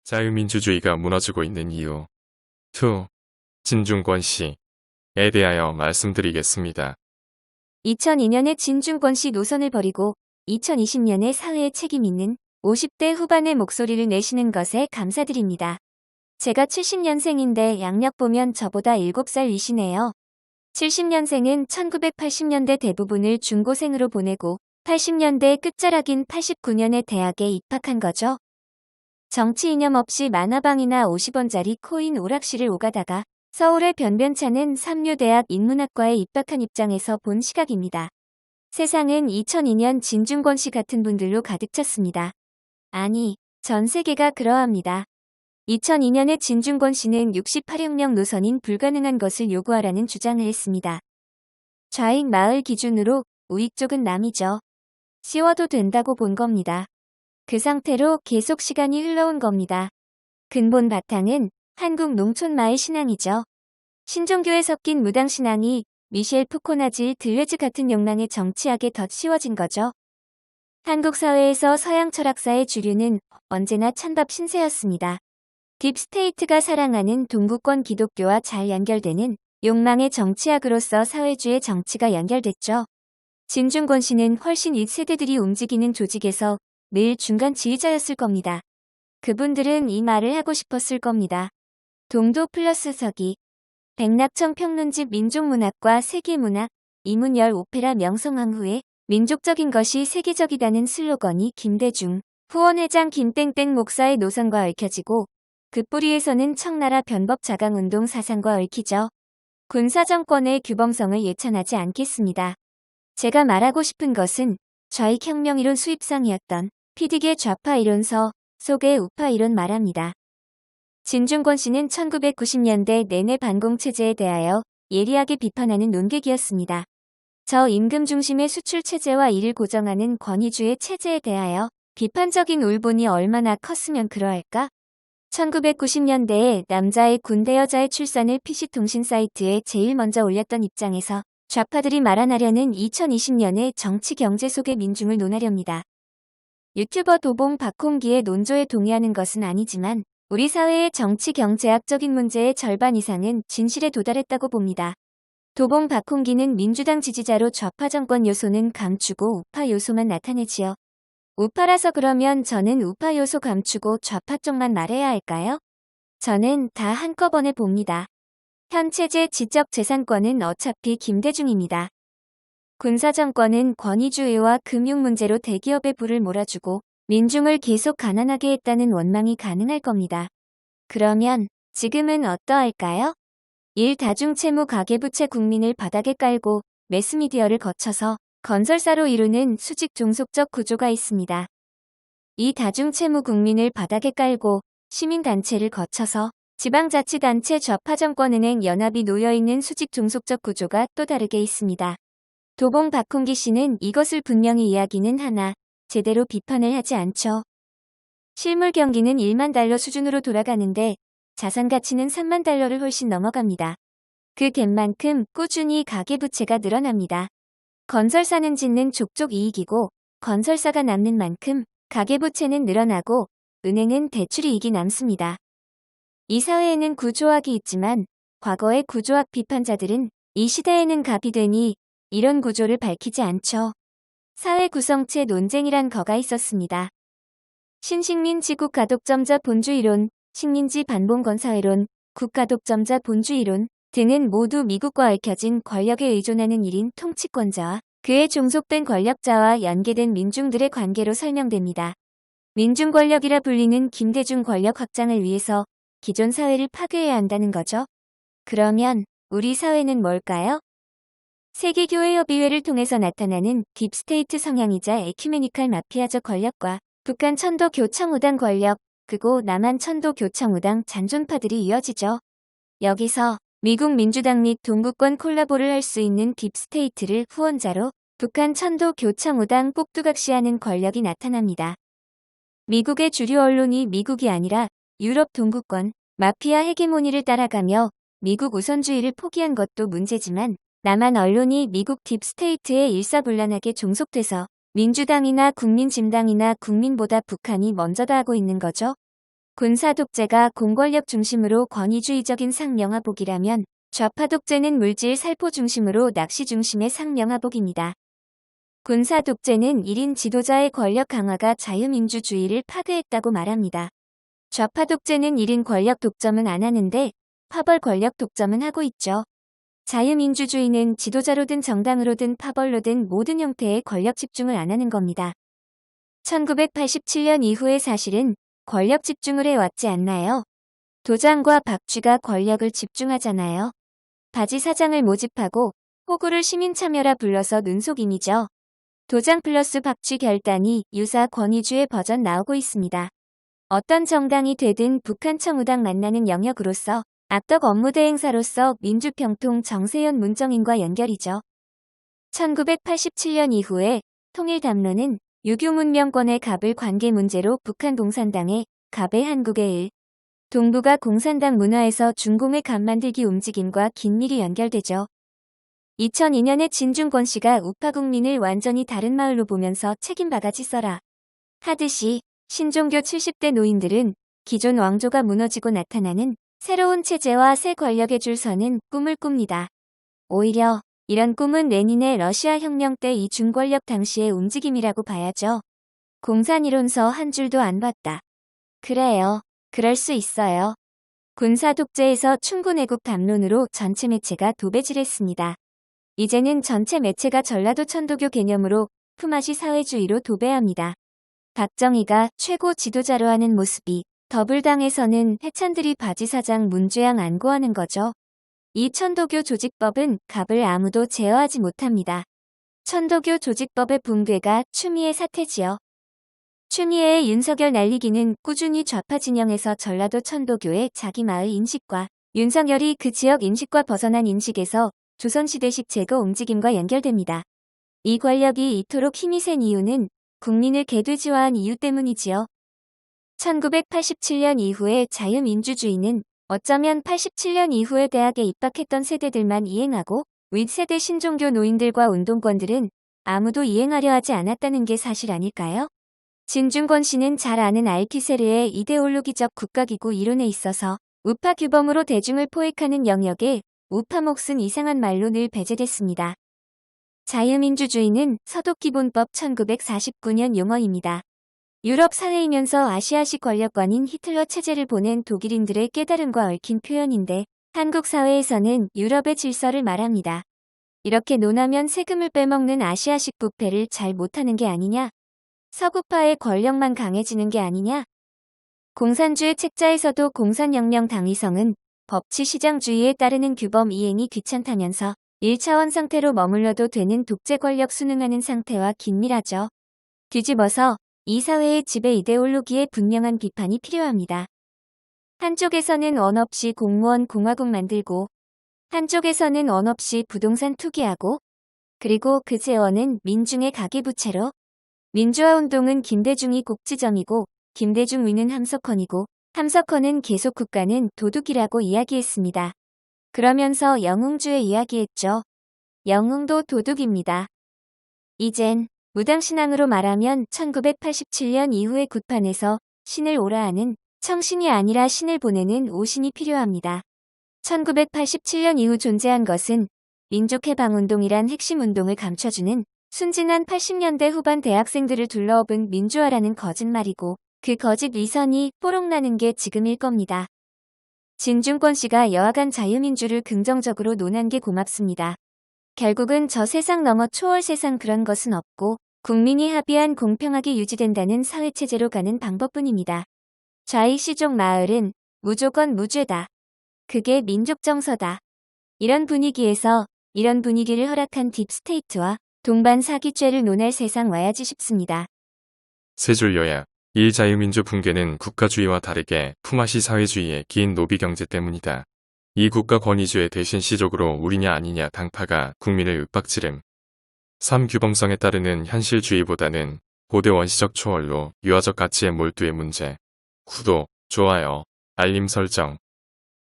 자유민주주의가 무너지고 있는 이유 2. 진중권 씨에 대하여 말씀드리겠습니다. 2002년에 진중권 씨 노선을 버리고 2020년에 사회에 책임 있는 50대 후반의 목소리를 내시는 것에 감사드립니다. 제가 70년생인데 양력 보면 저보다 7살 위시네요. 70년생은 1980년대 대부분을 중고생으로 보내고 80년대 끝자락인 89년에 대학에 입학한 거죠. 정치 이념 없이 만화방이나 50원짜리 코인 오락실을 오가다가 서울의 변변찮은 삼류대학 인문학과에 입학한 입장에서 본 시각입니다. 세상은 2002년 진중권 씨 같은 분들로 가득 찼습니다. 아니, 전 세계가 그러합니다. 2002년에 진중권 씨는 68혁명 노선인 불가능한 것을 요구하라는 주장을 했습니다. 좌익 마을 기준으로 우익 쪽은 남이죠. 씌워도 된다고 본 겁니다. 그 상태로 계속 시간이 흘러온 겁니다. 근본 바탕은 한국 농촌마을 신앙이죠. 신종교에 섞인 무당신앙이 미셸 푸코나질 들레즈 같은 욕망의 정치학에 덧씌워진 거죠. 한국 사회에서 서양 철학사의 주류는 언제나 찬밥 신세였습니다. 딥스테이트가 사랑하는 동구권 기독교와 잘 연결되는 욕망의 정치학으로서 사회주의 정치가 연결됐죠. 진중권 씨는 훨씬 윗세대들이 움직이는 조직에서 늘 중간 지휘자였을 겁니다. 그분들은 이 말을 하고 싶었을 겁니다. 동도 플러스 서기, 백낙청 평론집 민족문학과 세계문학, 이문열 오페라 명성황 후에 민족적인 것이 세계적이다는 슬로건이 김대중, 후원회장 김땡땡 목사의 노선과 얽혀지고 그 뿌리에서는 청나라 변법 자강운동 사상과 얽히죠. 군사정권의 규범성을 예찬하지 않겠습니다. 제가 말하고 싶은 것은 좌익 혁명이론 수입상이었던 피디계 좌파 이론서 속의 우파 이론 말합니다. 진중권 씨는 1990년대 내내 반공체제에 대하여 예리하게 비판하는 논객이었습니다. 저임금 중심의 수출체제와 이를 고정하는 권위주의 체제에 대하여 비판적인 울분이 얼마나 컸으면 그러할까? 1990년대에 남자의 군대 여자의 출산을 PC통신 사이트에 제일 먼저 올렸던 입장에서 좌파들이 말아나려는 2020년의 정치 경제 속의 민중을 논하렵니다. 유튜버 도봉 박홍기의 논조에 동의하는 것은 아니지만 우리 사회의 정치 경제학적인 문제의 절반 이상은 진실에 도달했다고 봅니다. 도봉 박홍기는 민주당 지지자로 좌파 정권 요소는 감추고 우파 요소만 나타내지요. 우파라서 그러면 저는 우파 요소 감추고 좌파 쪽만 말해야 할까요? 저는 다 한꺼번에 봅니다. 현 체제 지적재산권은 어차피 김대중입니다. 군사정권은 권위주의와 금융 문제로 대기업에 불을 몰아주고 민중을 계속 가난하게 했다는 원망이 가능할 겁니다. 그러면 지금은 어떠할까요? 1. 다중채무 가계부채 국민을 바닥에 깔고 매스미디어를 거쳐서 건설사로 이루는 수직 종속적 구조가 있습니다. 2. 다중채무 국민을 바닥에 깔고 시민단체를 거쳐서 지방자치단체 좌파정권은행 연합이 놓여있는 수직 종속적 구조가 또 다르게 있습니다. 도봉 박홍기 씨는 이것을 분명히 이야기는 하나 제대로 비판을 하지 않죠. 실물 경기는 1만 달러 수준으로 돌아가는데 자산 가치는 3만 달러를 훨씬 넘어갑니다. 그 갭만큼 꾸준히 가계부채가 늘어납니다. 건설사는 짓는 족족 이익이고 건설사가 남는 만큼 가계부채는 늘어나고 은행은 대출이익이 남습니다. 이 사회에는 구조학이 있지만 과거의 구조학 비판자들은 이 시대에는 갑이 되니 이런 구조를 밝히지 않죠. 사회 구성체 논쟁이란 거가 있었습니다. 신식민지 국가독점자 본주의론, 식민지 반봉건사회론, 국가독점자 본주의론 등은 모두 미국과 얽혀진 권력에 의존하는 1인 통치권자와 그에 종속된 권력자와 연계된 민중들의 관계로 설명됩니다. 민중권력이라 불리는 김대중 권력 확장을 위해서 기존 사회를 파괴해야 한다는 거죠. 그러면 우리 사회는 뭘까요? 세계교회협의회를 통해서 나타나는 딥스테이트 성향이자 에큐메니칼 마피아적 권력과 북한 천도 교청우당 권력, 그리고 남한 천도 교청우당 잔존파들이 이어지죠. 여기서 미국 민주당 및 동구권 콜라보를 할 수 있는 딥스테이트를 후원자로 북한 천도 교청우당 꼭두각시하는 권력이 나타납니다. 미국의 주류 언론이 미국이 아니라 유럽 동구권 마피아 헤게모니를 따라가며 미국 우선주의를 포기한 것도 문제지만 남한 언론이 미국 딥스테이트에 일사불란하게 종속돼서 민주당이나 국민진당이나 국민보다 북한이 먼저다 하고 있는 거죠. 군사 독재가 공권력 중심으로 권위주의적인 상영하복이라면 좌파 독재는 물질 살포 중심으로 낚시 중심의 상영하복입니다. 군사 독재는 1인 지도자의 권력 강화가 자유민주주의를 파괴했다고 말합니다. 좌파 독재는 1인 권력 독점은 안 하는데 파벌 권력 독점은 하고 있죠. 자유민주주의는 지도자로든 정당으로든 파벌로든 모든 형태의 권력 집중을 안 하는 겁니다. 1987년 이후의 사실은 권력 집중을 해왔지 않나요? 도장과 박쥐가 권력을 집중하잖아요. 바지 사장을 모집하고 호구를 시민 참여라 불러서 눈속임이죠. 도장 플러스 박쥐 결단이 유사 권위주의 버전 나오고 있습니다. 어떤 정당이 되든 북한 청우당 만나는 영역으로서 악덕 업무대행사로서 민주평통 정세현 문정인과 연결이죠. 1987년 이후에 통일담론은 유교문명권의 갑을 관계 문제로 북한 공산당의 갑의 한국의 일, 동북아 공산당 문화에서 중공의 갑 만들기 움직임과 긴밀히 연결되죠. 2002년에 진중권 씨가 우파 국민을 완전히 다른 마을로 보면서 책임 바가지 써라 하듯이 신종교 70대 노인들은 기존 왕조가 무너지고 나타나는 새로운 체제와 새 권력의 줄 서는 꿈을 꿉니다. 오히려 이런 꿈은 레닌의 러시아 혁명 때 이 중권력 당시의 움직임이라고 봐야죠. 공산이론서 한 줄도 안 봤다. 그래요. 그럴 수 있어요. 군사 독재에서 충군애국 담론으로 전체 매체가 도배질했습니다. 이제는 전체 매체가 전라도 천도교 개념으로 품앗이 사회주의로 도배합니다. 박정희가 최고 지도자로 하는 모습이 더불당에서는 해찬들이 바지사장 문죄양 안고하는 거죠. 이 천도교 조직법은 갑을 아무도 제어하지 못합니다. 천도교 조직법의 붕괴가 추미애 사태지요. 추미애의 윤석열 날리기는 꾸준히 좌파 진영에서 전라도 천도교의 자기 마을 인식과 윤석열이 그 지역 인식과 벗어난 인식에서 조선시대식 제거 움직임과 연결됩니다. 이 권력이 이토록 힘이 센 이유는 국민을 개돼지화한 이유 때문이지요. 1987년 이후의 자유민주주의는 어쩌면 87년 이후에 대학에 입학했던 세대들만 이행하고 윗세대 신종교 노인들과 운동권들은 아무도 이행하려 하지 않았다는 게 사실 아닐까요? 진중권 씨는 잘 아는 알키세르의 이데올로기적 국가기구 이론에 있어서 우파 규범으로 대중을 포획하는 영역에 우파 몫은 이상한 말로 늘 배제됐습니다. 자유민주주의는 서독기본법 1949년 용어입니다. 유럽 사회이면서 아시아식 권력관인 히틀러 체제를 보낸 독일인들의 깨달음과 얽힌 표현인데 한국 사회에서는 유럽의 질서를 말합니다. 이렇게 논하면 세금을 빼먹는 아시아식 부패를 잘 못하는 게 아니냐? 서구파의 권력만 강해지는 게 아니냐? 공산주의 책자에서도 공산혁명 당위성은 법치 시장주의에 따르는 규범 이행이 귀찮다면서 1차원 상태로 머물러도 되는 독재 권력 순응하는 상태와 긴밀하죠. 뒤집어서 이 사회의 지배 이데올로기에 분명한 비판이 필요합니다. 한쪽에서는 원 없이 공무원 공화국 만들고 한쪽에서는 원 없이 부동산 투기하고 그리고 그 재원은 민중의 가계부채로 민주화운동은 김대중이 곡지정이고 김대중 위는 함석헌이고 함석헌은 계속 국가는 도둑이라고 이야기했습니다. 그러면서 영웅주의 이야기했죠. 영웅도 도둑입니다. 이젠 무당신앙으로 말하면 1987년 이후의 굿판에서 신을 오라하는 청신이 아니라 신을 보내는 오신이 필요합니다. 1987년 이후 존재한 것은 민족해방운동이란 핵심 운동을 감춰주는 순진한 80년대 후반 대학생들을 둘러업은 민주화라는 거짓말이고 그 거짓 위선이 뽀록나는 게 지금일 겁니다. 진중권 씨가 여하간 자유민주를 긍정적으로 논한 게 고맙습니다. 결국은 저 세상 넘어 초월 세상 그런 것은 없고 국민이 합의한 공평하게 유지된다는 사회체제로 가는 방법뿐입니다. 좌익시족 마을은 무조건 무죄다. 그게 민족정서다. 이런 분위기에서 이런 분위기를 허락한 딥스테이트와 동반 사기죄를 논할 세상 와야지 싶습니다. 세 줄 요약. 1. 자유민주 붕괴는 국가주의와 다르게 품앗이 사회주의의 긴 노비경제 때문이다. 이 국가 권위주의 대신 시족으로 우리냐 아니냐 당파가 국민을 윽박지름. 3. 규범성에 따르는 현실주의보다는 고대 원시적 초월로 유화적 가치의 몰두의 문제. 구독, 좋아요, 알림 설정.